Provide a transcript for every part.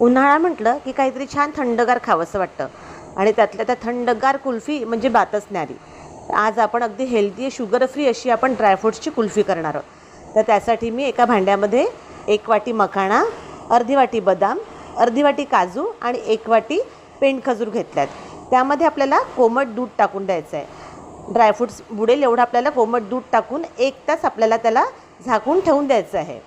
उन्हाळा म्हटलं की काहीतरी छान थंडगार खावंसं वाटतं आणि त्यातल्या त्या थंडगार कुल्फी म्हणजे बातच न्यारी. आज आपण अगदी हेल्दी शुगर फ्री अशी आपण ड्रायफ्रूट्सची कुल्फी करणार आहोत. तर त्यासाठी मी एका भांड्यामध्ये 1 वाटी मखाणा, अर्धी वाटी बदाम, अर्धी वाटी काजू आणि 1 वाटी पेंडखजूर घेतल्यात. त्यामध्ये आपल्याला कोमट दूध टाकून द्यायचं आहे. ड्रायफ्रूट्स बुडेल एवढं आपल्याला कोमट दूध टाकून 1 तास आपल्याला त्याला झाकून ठेवून द्यायचं आहे.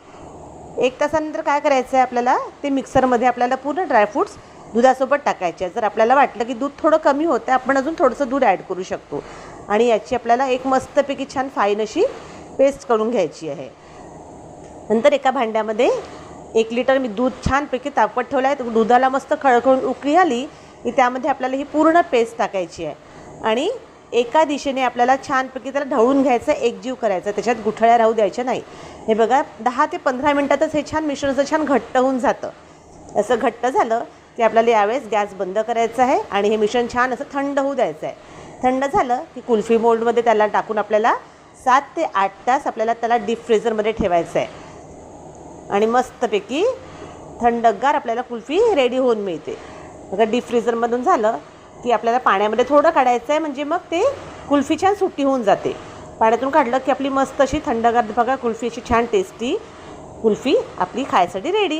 1 तासानंतर काय करायचं आहे, आपल्याला ते मिक्सरमध्ये आपल्याला पूर्ण ड्रायफ्रूट्स दुधासोबत टाकायचे आहे. जर आपल्याला वाटलं की दूध थोडं कमी होतं, आपण अजून थोडंसं दूध ॲड करू शकतो आणि याची आपल्याला एक मस्तपैकी छान फाईन अशी पेस्ट करून घ्यायची आहे. नंतर एका भांड्यामध्ये 1 लिटर मी दूध छानपैकी तापवत ठेवलं आहे. दुधाला मस्त खळखळून उकळी आली की त्यामध्ये आपल्याला ही पूर्ण पेस्ट टाकायची आहे आणि एका दिशेने आपल्याला छानपैकी त्याला ढवळून घ्यायचं, एकजीव करायचं, त्याच्यात गुठळ्या राहू द्यायच्या नाही. हे बघा 10 ते 15 मिनटातच हे छान मिश्रण असं छान घट्ट होऊन जातं. असं घट्ट झालं की आपल्याला यावेळेस गॅस बंद करायचा आहे आणि हे मिश्रण छान असं थंड होऊ द्यायचं आहे. थंड झालं की कुल्फी मोल्डमध्ये त्याला टाकून आपल्याला 7 ते 8 तास आपल्याला त्याला डीप फ्रीझरमध्ये ठेवायचं आहे आणि मस्तपैकी थंडगार आपल्याला कुल्फी रेडी होऊन मिळते. बघा डीप फ्रीझरमधून झालं की आपल्याला पाण्यामध्ये थोडं काढायचं आहे, म्हणजे मग ते कुल्फी छान सुट्टी होऊन जाते. पाण्यातून काढलं की आपली मस्त अशी थंडगार बघा कुल्फी अशी छान टेस्टी कुल्फी आपली खायसाठी रेडी.